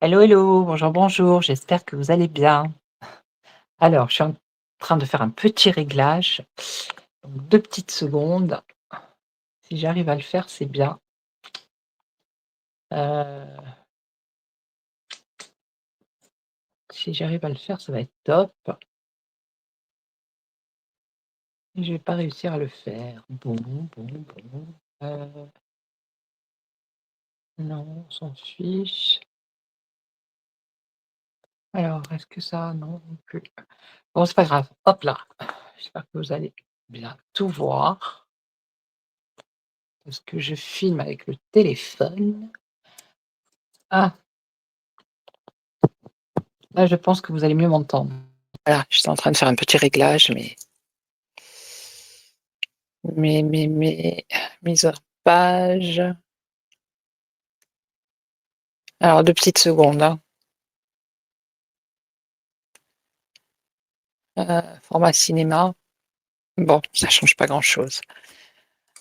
Hello, hello, bonjour, bonjour, j'espère que vous allez bien. Alors, je suis en train de faire un petit réglage, donc 2 petites secondes. Si j'arrive à le faire, c'est bien. Heu, si j'arrive à le faire, ça va être top. Je vais pas réussir à le faire. Bon, bon, bon, non, on s'en fiche. Alors, est-ce que ça non plus. Bon, c'est pas grave, hop là. J'espère que vous allez bien tout voir, parce que je filme avec le téléphone. Ah, là, je pense que vous allez mieux m'entendre. Voilà, j'étais en train de faire un petit réglage, mais mise en page. Alors 2 petites secondes, hein. Format cinéma. Bon, ça change pas grand-chose.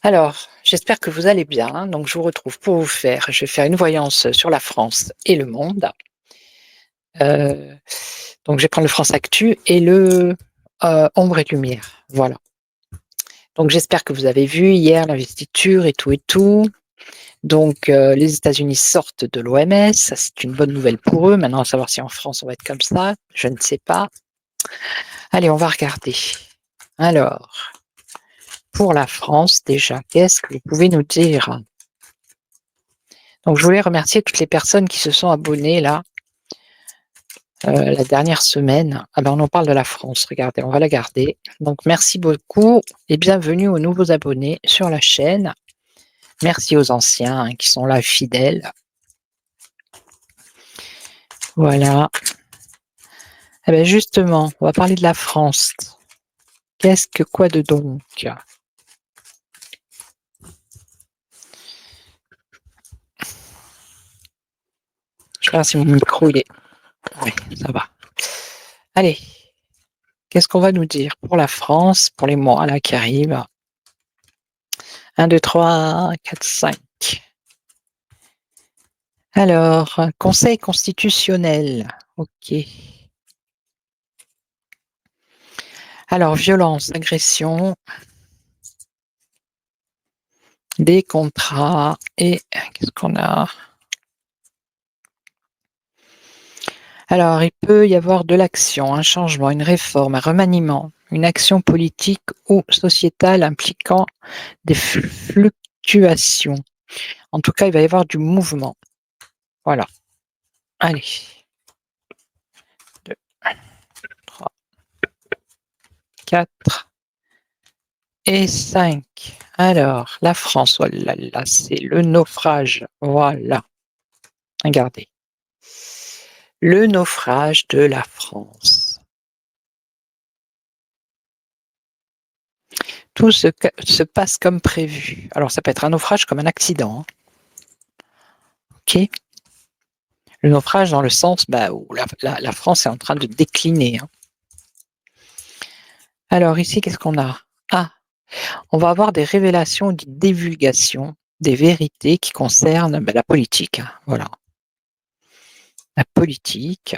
Alors, j'espère que vous allez bien. Donc je vous retrouve pour vous faire je vais faire une voyance sur la France et le monde. Heu, donc je vais prendre le France Actu et le, Ombre et lumière, voilà. Donc j'espère que vous avez vu hier l'investiture et tout. Donc, les États-Unis sortent de l'OMS, ça c'est une bonne nouvelle pour eux. Maintenant à savoir si en France on va être comme ça, je ne sais pas. Allez, on va regarder. Alors, pour la France déjà, qu'est-ce que vous pouvez nous dire? Donc je voulais remercier toutes les personnes qui se sont abonnées là, la dernière semaine. Ah ben, on en parle de la France, regardez, on va la garder. Donc merci beaucoup et bienvenue aux nouveaux abonnés sur la chaîne. Merci aux anciens, hein, qui sont là fidèles. Voilà. Eh beh, justement, on va parler de la France. Qu'est-ce que quoi de donc? Je regarde si mon micro il est oui, ça va. Allez, qu'est-ce qu'on va nous dire pour la France, pour les mois là qui arrivent? 1, 2, 3, 4, 5. Alors, Conseil constitutionnel, OK. Alors violence, agression, des contrats et qu'est-ce qu'on a? Alors, il peut y avoir de l'action, un changement, une réforme, un remaniement, une action politique ou sociétale impliquant des fluctuations. En tout cas, il va y avoir du mouvement. Voilà. Allez. 2, 3, 4 et 5. Alors, la France, oh là là, c'est le naufrage. Voilà. Regardez. Le naufrage de la France. Tout se passe comme prévu. Alors, ça peut être un naufrage comme un accident, hein. OK? Le naufrage dans le sens, bah, où la France est en train de décliner, hein. Alors ici, qu'est-ce qu'on a? Ah, on va avoir des révélations, des divulgations, des vérités qui concernent, bah, la politique, hein, voilà. La politique.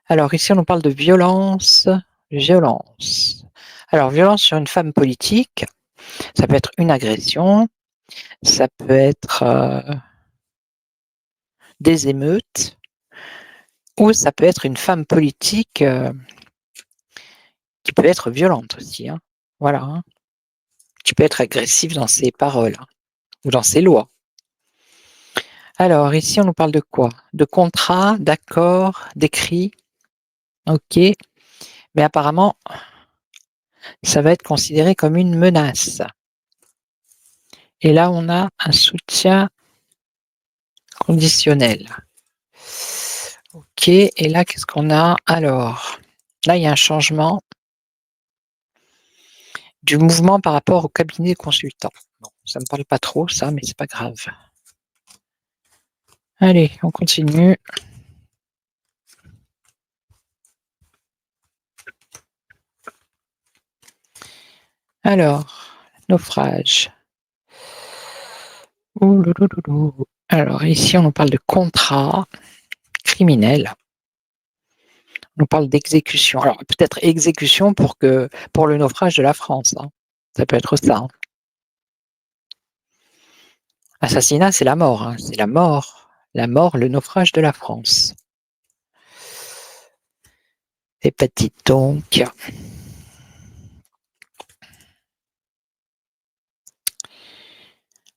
Alors ici, on nous parle de violence, violence. Alors violence sur une femme politique, ça peut être une agression, ça peut être, des émeutes ou ça peut être une femme politique, qui peut être violente aussi, hein. Voilà, hein. Qui peut être agressive dans ses paroles, hein, ou dans ses lois. Alors ici, on nous parle de quoi? De contrat, d'accords, d'écrits, OK, mais apparemment, ça va être considéré comme une menace et là, on a un soutien conditionnel. OK et là, qu'est-ce qu'on a? Alors, là, il y a un changement du mouvement par rapport au cabinet consultant. Bon, ça me parle pas trop ça, mais c'est pas grave. Allez, on continue. Alors, naufrage. Ouh lou lou lou lou. Alors ici, on nous parle de contrat. criminel. On parle d'exécution. Alors peut-être exécution pour le naufrage de la France, hein. Ça peut être ça, hein. Assassinat, c'est la mort, hein, c'est la mort. La mort, le naufrage de la France. Et pas dites donc.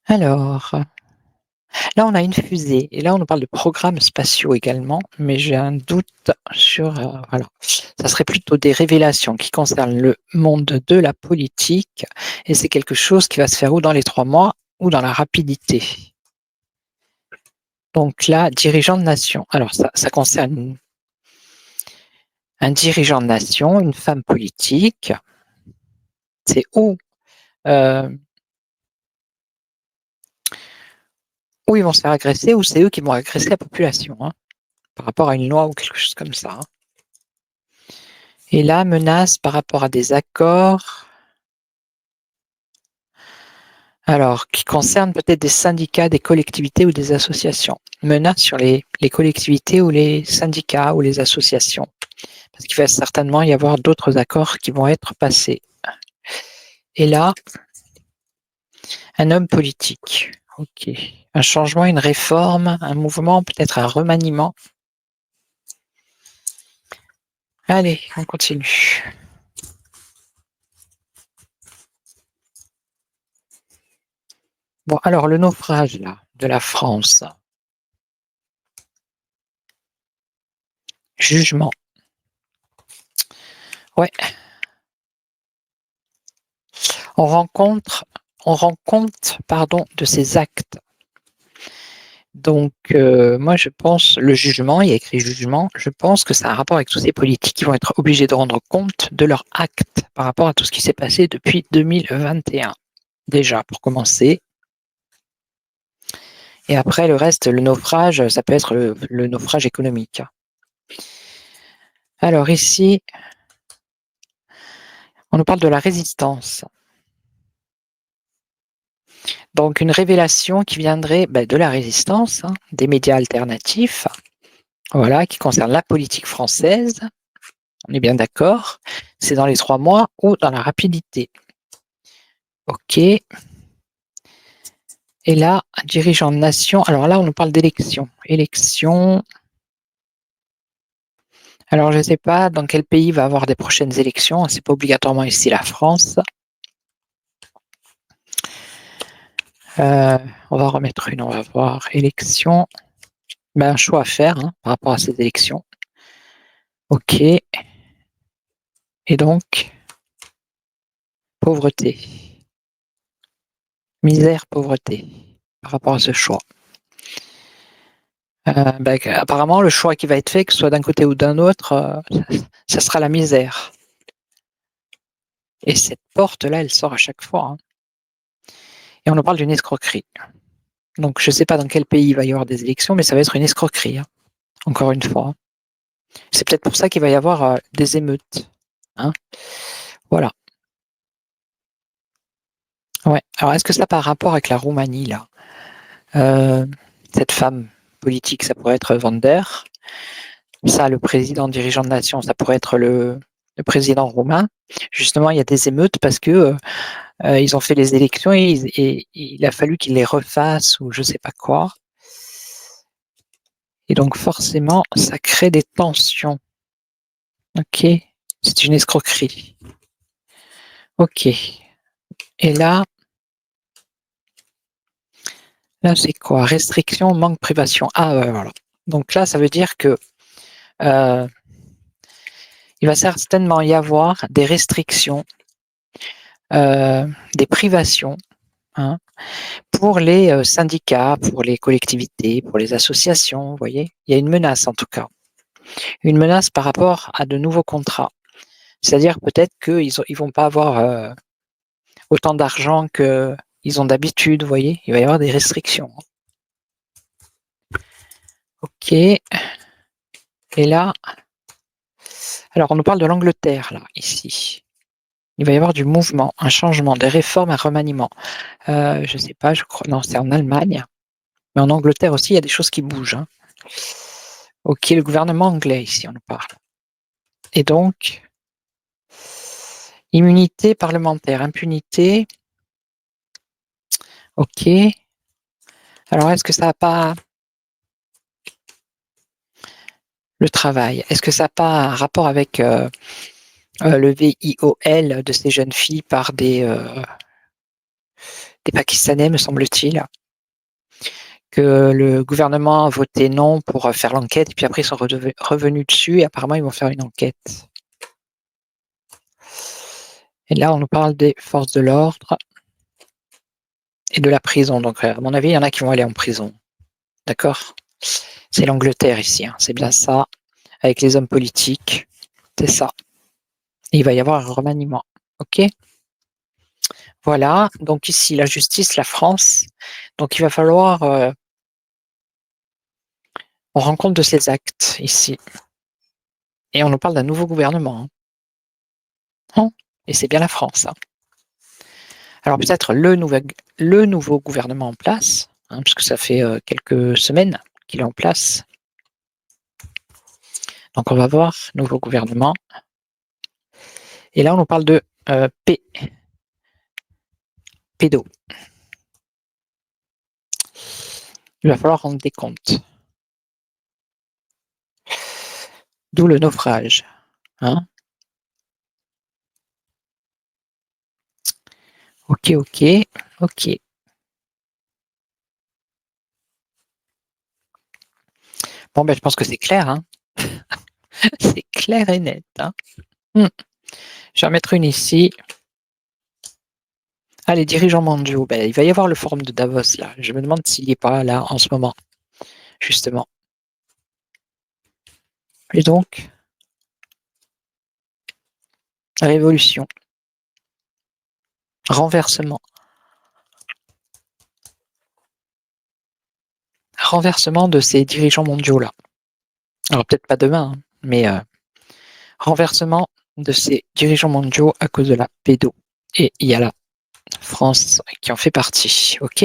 Alors, là on a une fusée et là on nous parle de programmes spatiaux également, mais j'ai un doute sur, voilà. Ça serait plutôt des révélations qui concernent le monde de la politique et c'est quelque chose qui va se faire ou dans les 3 mois ou dans la rapidité. Donc là, dirigeant de nation. Alors ça concerne un dirigeant de nation, une femme politique. C'est ou ils vont se faire agresser ou c'est eux qui vont agresser la population, hein, par rapport à une loi ou quelque chose comme ça, hein. Et là, menace par rapport à des accords, alors qui concernent peut-être des syndicats, des collectivités ou des associations. Menace sur les collectivités ou les syndicats ou les associations. Parce qu'il va certainement y avoir d'autres accords qui vont être passés. Et là, un homme politique. Ok. Un changement, une réforme, un mouvement, peut-être un remaniement. Allez, on continue. Bon, alors le naufrage là, de la France. Jugement. Ouais. On rend compte, de ces actes. Donc, moi je pense, le jugement, il y a écrit jugement, je pense que ça a un rapport avec tous ces politiques qui vont être obligés de rendre compte de leurs actes par rapport à tout ce qui s'est passé depuis 2021. Déjà, pour commencer. Et après, le reste, le naufrage, ça peut être le naufrage économique. Alors ici, on nous parle de la résistance. Donc une révélation qui viendrait de la résistance, hein, des médias alternatifs, voilà, qui concerne la politique française. On est bien d'accord. C'est dans les 3 mois ou dans la rapidité. Ok. Et là, un dirigeant de nation. Alors là, on nous parle d'élection. Élection. Alors, je ne sais pas dans quel pays va avoir des prochaines élections. C'est pas obligatoirement ici la France. On va remettre une, on va voir. Élection. Un choix à faire, hein, par rapport à ces élections. Ok. Et donc, pauvreté. Misère, pauvreté, par rapport à ce choix. Apparemment, le choix qui va être fait, que ce soit d'un côté ou d'un autre, ça sera la misère. Et cette porte-là, elle sort à chaque fois, hein. Et on nous parle d'une escroquerie. Donc, je ne sais pas dans quel pays il va y avoir des élections, mais ça va être une escroquerie, hein, encore une fois. C'est peut-être pour ça qu'il va y avoir des émeutes, hein. Voilà. Ouais. Alors, est-ce que ça a par rapport avec la Roumanie, là? Cette femme politique, ça pourrait être Vander. Ça, le président dirigeant de nation, ça pourrait être le président roumain. Justement, il y a des émeutes parce que ils ont fait les élections et il a fallu qu'ils les refassent ou je sais pas quoi. Et donc forcément, ça crée des tensions. Ok, c'est une escroquerie. Ok. Et là c'est quoi? Restriction, manque, privation. Ah ouais, voilà. Donc là, ça veut dire que il va certainement y avoir des restrictions, des privations, hein, pour les syndicats, pour les collectivités, pour les associations, vous voyez? Il y a une menace en tout cas. Une menace par rapport à de nouveaux contrats. C'est-à-dire peut-être qu'ils ne vont pas avoir autant d'argent qu'ils ont d'habitude, vous voyez? Il va y avoir des restrictions. Ok. Et là, alors on nous parle de l'Angleterre, là, ici. Il va y avoir du mouvement, un changement, des réformes, un remaniement. Je ne sais pas, je crois, non, c'est en Allemagne. Mais en Angleterre aussi, il y a des choses qui bougent, hein. OK, le gouvernement anglais ici, on nous parle. Et donc, immunité parlementaire, impunité. OK. Alors est-ce que ça a pas le travail, est-ce que ça a pas un rapport avec, le VIOL de ces jeunes filles par des Pakistanais, me semble-t-il? Que le gouvernement a voté non pour, faire l'enquête et puis après ils sont revenus dessus et apparemment ils vont faire une enquête. Et là, on nous parle des forces de l'ordre et de la prison, donc à mon avis, il y en a qui vont aller en prison. D'accord? C'est l'Angleterre ici, hein, c'est bien ça, avec les hommes politiques, c'est ça. Et il va y avoir un remaniement. OK? Voilà, donc ici la justice, la France, donc il va falloir, on rend compte de ces actes ici et on nous parle d'un nouveau gouvernement, hein. Hein? Et c'est bien la France, hein. Alors peut-être le nouveau gouvernement en place, hein, puisque ça fait, quelques semaines qu'il est en place. Donc on va voir, nouveau gouvernement et là on nous parle de, pédos. Il va falloir rendre des comptes. D'où le naufrage, hein. OK, OK, OK. Bon, ben, je pense que c'est clair, hein. C'est clair et net, hein. Mmh. Je vais en mettre une ici. Ah, les dirigeants mondiaux, ben, il va y avoir le forum de Davos là. Je me demande s'il n'y est pas là en ce moment, justement. Et donc, révolution, renversement. Renversement de ces dirigeants mondiaux là. Alors peut-être pas demain, hein, mais renversement de ces dirigeants mondiaux à cause de la pédo. Et il y a la France qui en fait partie, OK?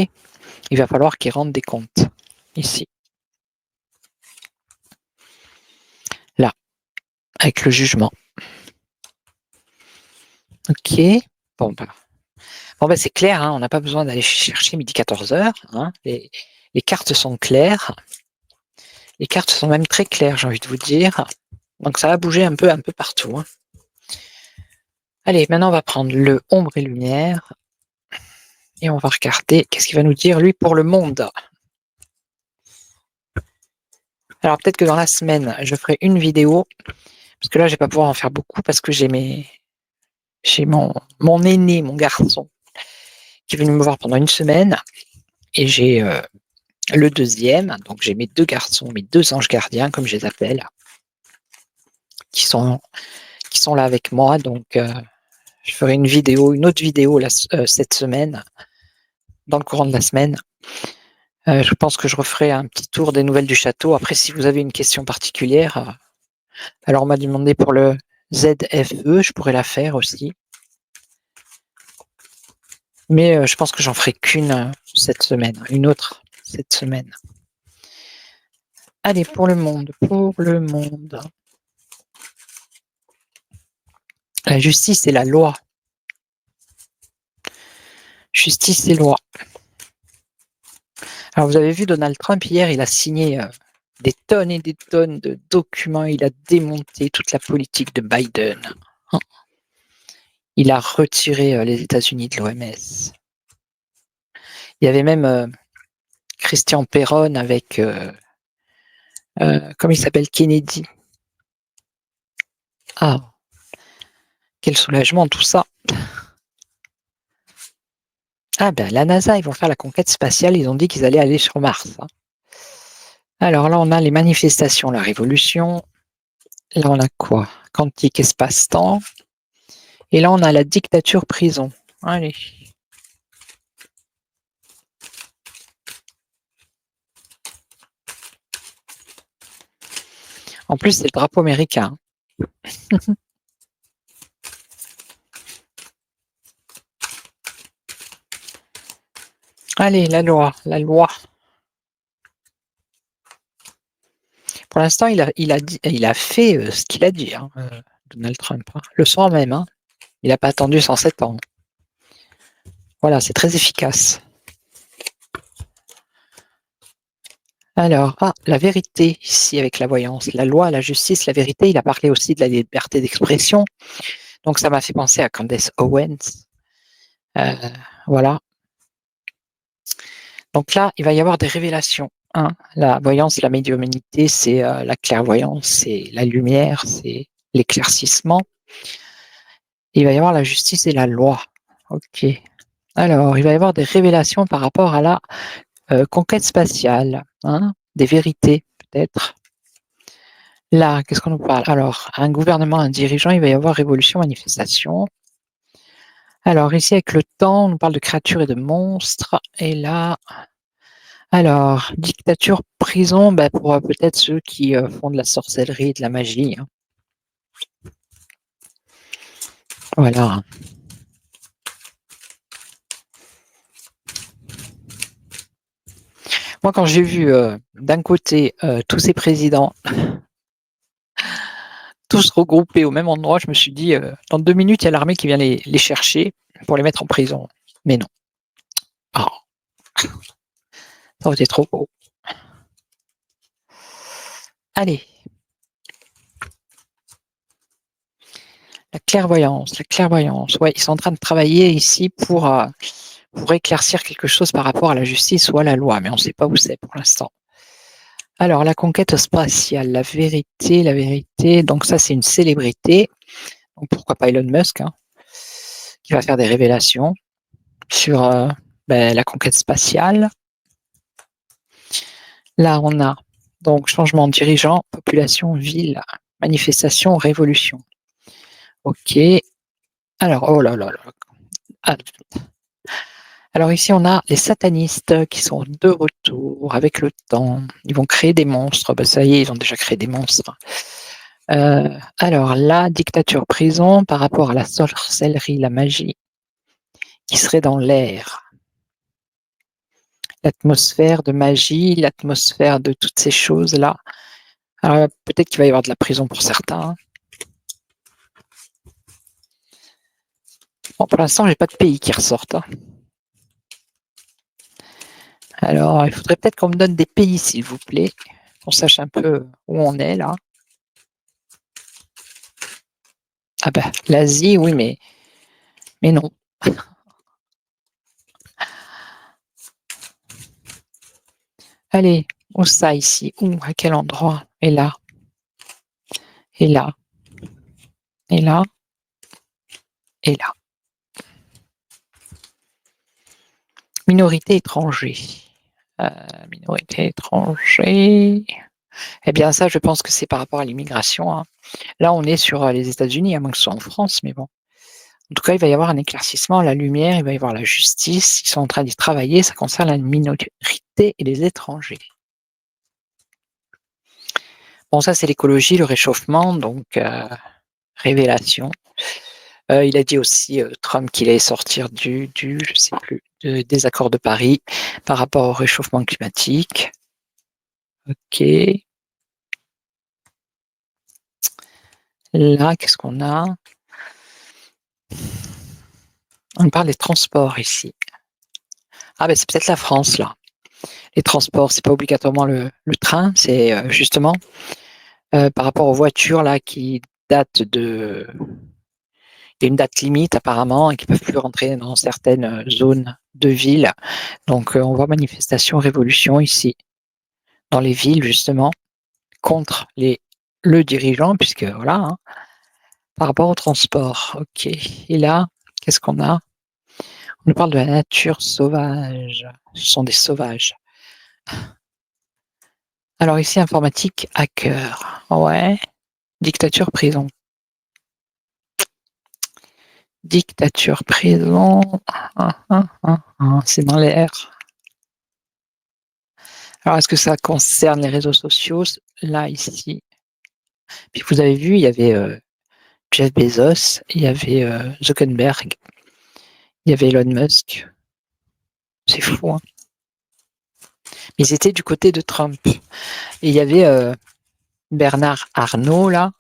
Il va falloir qu'ils rendent des comptes, ici. Là, avec le jugement. OK. Bon, bah, c'est clair, hein, on n'a pas besoin d'aller chercher midi 14h, hein. Les cartes sont claires. Les cartes sont même très claires, j'ai envie de vous dire. Donc ça va bouger un peu partout, hein. Allez, maintenant on va prendre le ombre et lumière et on va regarder qu'est-ce qu'il va nous dire lui pour le monde. Alors peut-être que dans la semaine, je ferai une vidéo, parce que là je vais pas pouvoir en faire beaucoup parce que j'ai mon aîné, mon garçon, qui est venu me voir pendant une semaine et j'ai, le deuxième, donc j'ai mes 2 garçons, mes 2 anges gardiens comme je les appelle, qui sont qui sont là avec moi donc je ferai une autre vidéo là cette semaine, dans le courant de la semaine. Je pense que je referai un petit tour des nouvelles du château. Après si vous avez une question particulière, alors on m'a demandé pour le ZFE, je pourrais la faire aussi. Mais je pense que j'en ferai qu'une, cette semaine, une autre cette semaine. Allez, pour le monde, pour le monde. La justice et la loi. Justice et loi. Alors vous avez vu Donald Trump hier, il a signé, des tonnes et des tonnes de documents, il a démonté toute la politique de Biden. Hein. Il a retiré, les États-Unis de l'OMS. Il y avait même, Christian Perron avec, comment il s'appelle? Kennedy. Ah, quel soulagement tout ça. Ah ben la NASA, ils vont faire la conquête spatiale, ils ont dit qu'ils allaient aller sur Mars, hein. Alors là, on a les manifestations, la révolution. Là, on a quoi? Quantique espace-temps. Et là, on a la dictature prison. Allez. En plus, c'est le drapeau américain. Allez, la loi, la loi. Pour l'instant, il a fait, ce qu'il a dit, hein, Donald Trump, hein, le soir même, hein. Il n'a pas attendu 107 ans. Voilà, c'est très efficace. Alors, la vérité ici avec la voyance, la loi, la justice, la vérité, il a parlé aussi de la liberté d'expression. Donc ça m'a fait penser à Candace Owens. Voilà. Donc là, il va y avoir des révélations, hein. La voyance, la médiumnité, c'est, la clairvoyance, c'est la lumière, c'est l'éclaircissement. Il va y avoir la justice et la loi. OK. Alors, il va y avoir des révélations par rapport à la, conquête spatiale, hein, des vérités peut-être. Là, qu'est-ce qu'on nous parle? Alors, un gouvernement, un dirigeant, il va y avoir révolution, manifestation. Alors ici, avec le temps, on nous parle de créatures et de monstres. Et là, alors, dictature, prison, pour peut-être ceux qui font de la sorcellerie et de la magie, hein. Voilà. Moi, quand j'ai vu d'un côté tous ces présidents tous regroupés au même endroit, je me suis dit, dans 2 minutes, il y a l'armée qui vient les chercher pour les mettre en prison. Mais non. Ah, ça aurait été trop beau. Allez, la clairvoyance, la clairvoyance. Ouais, ils sont en train de travailler ici pour éclaircir quelque chose par rapport à la justice ou à la loi, mais on ne sait pas où c'est pour l'instant. Alors, la conquête spatiale, la vérité, donc ça, c'est une célébrité. Donc, pourquoi pas Elon Musk, hein, qui va faire des révélations sur la conquête spatiale. Là, on a donc changement de dirigeant, population, ville, manifestation, révolution. OK. Alors, oh là là là. Ah, alors ici, on a les satanistes qui sont de retour avec le temps. Ils vont créer des monstres. Ça y est, ils ont déjà créé des monstres. Alors, la dictature prison par rapport à la sorcellerie, la magie, qui serait dans l'air. L'atmosphère de magie, l'atmosphère de toutes ces choses-là. Alors, peut-être qu'il va y avoir de la prison pour certains. Bon, pour l'instant, j'ai pas de pays qui ressortent, hein. Alors, il faudrait peut-être qu'on me donne des pays, s'il vous plaît, qu'on sache un peu où on est là. Ah l'Asie, oui, mais non. Allez, où ça ici? Où? À quel endroit? Et là? Et là? Et là? Et là? Minorité étranger. Minorité étranger. Eh bien ça, je pense que c'est par rapport à l'immigration, hein. Là, on est sur, les États-Unis, à moins que ce soit en France, mais bon. En tout cas, il va y avoir un éclaircissement, la lumière, il va y avoir la justice. Ils sont en train d'y travailler, ça concerne la minorité et les étrangers. Bon, ça, c'est l'écologie, le réchauffement, donc révélation. Il a dit aussi, Trump, qu'il allait sortir je sais plus, des accords de Paris par rapport au réchauffement climatique. OK. Là, qu'est-ce qu'on a? On parle des transports ici. Ah c'est peut-être la France là. Les transports, c'est pas obligatoirement le train, c'est, justement, par rapport aux voitures là qui datent de il y a une date limite apparemment et qui peuvent plus rentrer dans certaines, zones de ville. Donc, on voit manifestation, révolution ici, dans les villes justement, contre le dirigeant puisque voilà, hein, par rapport au transport. OK. Et là, qu'est-ce qu'on a? On nous parle de la nature sauvage. Ce sont des sauvages. Alors ici, informatique, hacker. Ouais. Dictature, prison. Dictature, prison. C'est dans l'air. Alors, est-ce que ça concerne les réseaux sociaux? Là, ici. Puis vous avez vu, il y avait Jeff Bezos, il y avait Zuckerberg, il y avait Elon Musk. C'est fou, hein. Ils étaient du côté de Trump. Et il y avait Bernard Arnault, là,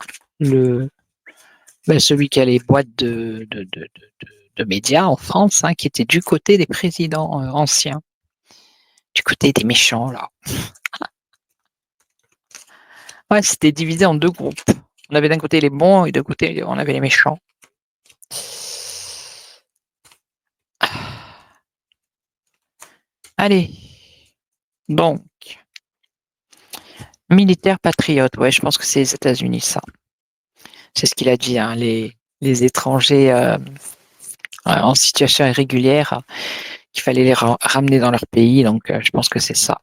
celui qui a les boîtes de médias en France, hein, qui était du côté des présidents anciens, du côté des méchants, là. Ouais, c'était divisé en 2 groupes. On avait d'un côté les bons et de côté, on avait les méchants. Allez, donc, militaire patriote, ouais, je pense que c'est les États-Unis, ça. C'est ce qu'il a dit, hein, les étrangers en situation irrégulière, qu'il fallait les ramener dans leur pays, donc je pense que c'est ça.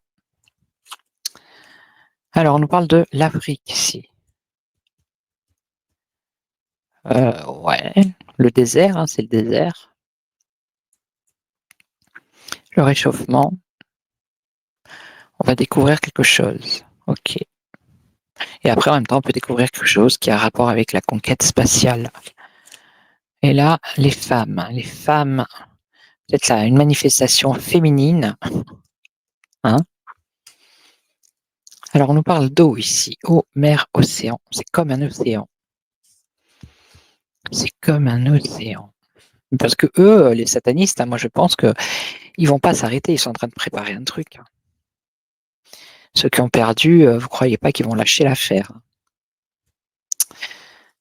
Alors, on nous parle de l'Afrique ici. Ouais, le désert, hein, c'est le désert. Le réchauffement. On va découvrir quelque chose. Ok. Et après, en même temps, on peut découvrir quelque chose qui a un rapport avec la conquête spatiale. Et là, les femmes. Les femmes, peut-être là, une manifestation féminine. Hein. Alors, on nous parle d'eau ici. Eau, mer, océan. C'est comme un océan. C'est comme un océan. Parce que eux, les satanistes, hein, moi je pense qu'ils vont pas s'arrêter, ils sont en train de préparer un truc. Ceux qui ont perdu, vous croyez pas qu'ils vont lâcher l'affaire.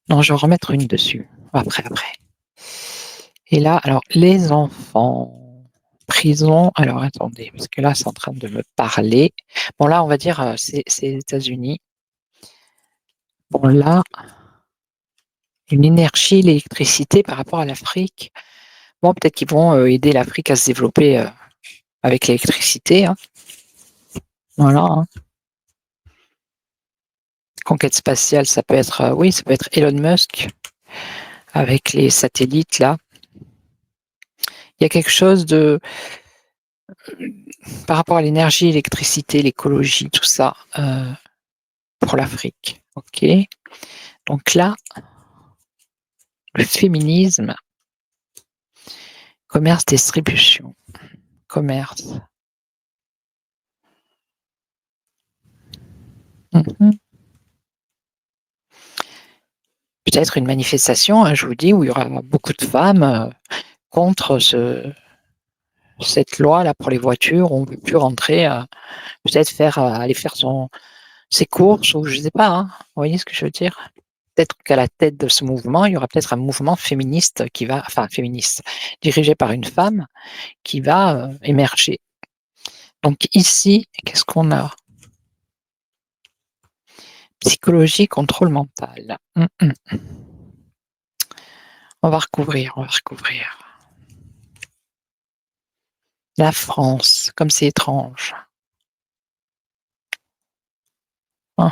Non, je vais en remettre une dessus. Après. Et là, alors, les enfants. Prison. Alors, attendez, parce que là, c'est en train de me parler. Bon, là, on va dire, c'est les États-Unis. Bon, là, une énergie, l'électricité par rapport à l'Afrique. Bon, peut-être qu'ils vont aider l'Afrique à se développer avec l'électricité. Hein. Voilà. Hein. Conquête spatiale, ça peut être, oui, ça peut être Elon Musk avec les satellites là. Il y a quelque chose de par rapport à l'énergie, l'électricité, l'écologie, tout ça pour l'Afrique. Ok. Donc là, le féminisme, commerce, distribution, commerce. Peut-être une manifestation, hein, je vous dis, où il y aura beaucoup de femmes contre cette loi là pour les voitures, où on ne peut plus rentrer, peut-être aller faire ses courses, ou je ne sais pas, hein, vous voyez ce que je veux dire? Peut-être qu'à la tête de ce mouvement, il y aura peut-être un mouvement féministe féministe, dirigé par une femme qui va émerger. Donc ici, qu'est-ce qu'on a? Psychologie, contrôle mental. On va recouvrir. La France, comme c'est étrange. La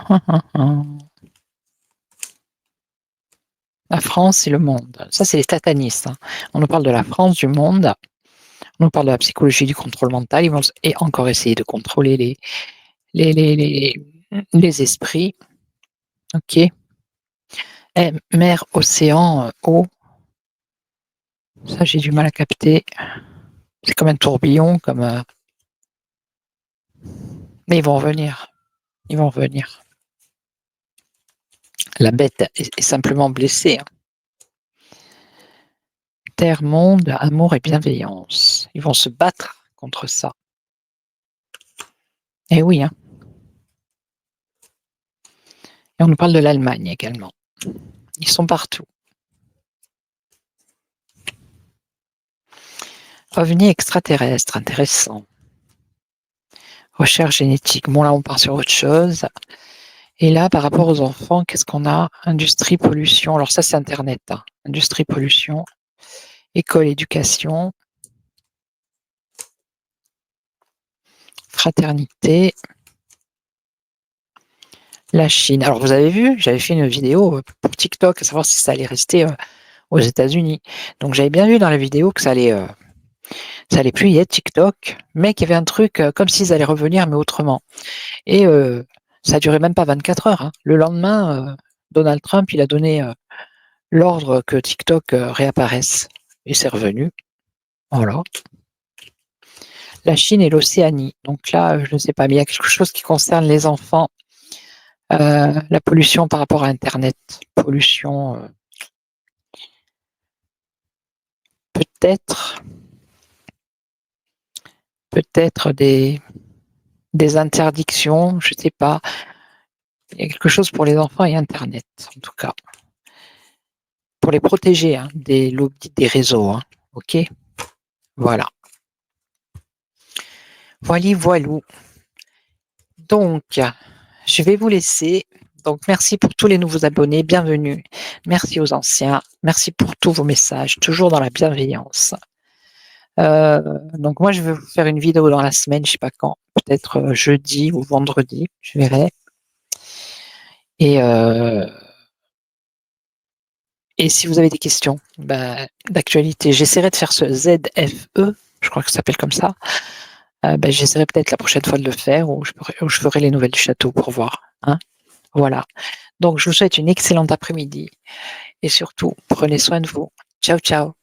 France et le monde. Ça, c'est les satanistes. Hein. On nous parle de la France, du monde. On nous parle de la psychologie, du contrôle mental. Ils vont encore essayer de contrôler les esprits. Ok. Mer, océan, eau. Ça, j'ai du mal à capter. C'est comme un tourbillon, comme. Mais ils vont revenir. La bête est simplement blessée. Hein. Terre, monde, amour et bienveillance. Ils vont se battre contre ça. Eh oui. Hein. Et on nous parle de l'Allemagne également. Ils sont partout. OVNI extraterrestre, intéressant. Recherche génétique. Bon, là, on part sur autre chose. Et là, par rapport aux enfants, qu'est-ce qu'on a? Industrie, pollution. Alors ça, c'est Internet. Hein. Industrie, pollution. École, éducation. Fraternité. La Chine. Alors, vous avez vu, j'avais fait une vidéo pour TikTok, à savoir si ça allait rester aux États-Unis. Donc, j'avais bien vu dans la vidéo que ça allait plus y être TikTok, mais qu'il y avait un truc comme s'ils allaient revenir, mais autrement. Et ça a duré même pas 24 heures. Hein. Le lendemain, Donald Trump, il a donné l'ordre que TikTok réapparaisse. Et c'est revenu. Voilà. La Chine et l'Océanie. Donc là, je ne sais pas, mais il y a quelque chose qui concerne les enfants La pollution par rapport à internet, pollution, peut-être peut-être des interdictions, je sais pas. Il y a quelque chose pour les enfants et internet, en tout cas. Pour les protéger, hein, des lobbies des réseaux, hein, OK? Voilà. Voili voilou. Donc, je vais vous laisser. Donc merci pour tous les nouveaux abonnés, bienvenue. Merci aux anciens, merci pour tous vos messages, toujours dans la bienveillance. Donc moi je vais vous faire une vidéo dans la semaine, je sais pas quand, peut-être, jeudi ou vendredi, je verrai et si vous avez des questions, d'actualité, j'essaierai de faire ce ZFE, je crois que ça s'appelle comme ça. J'essaierai peut-être la prochaine fois de le faire ou je ferai les nouvelles du château pour voir, hein. Voilà. Donc je vous souhaite une excellente après-midi et surtout prenez soin de vous. Ciao, ciao.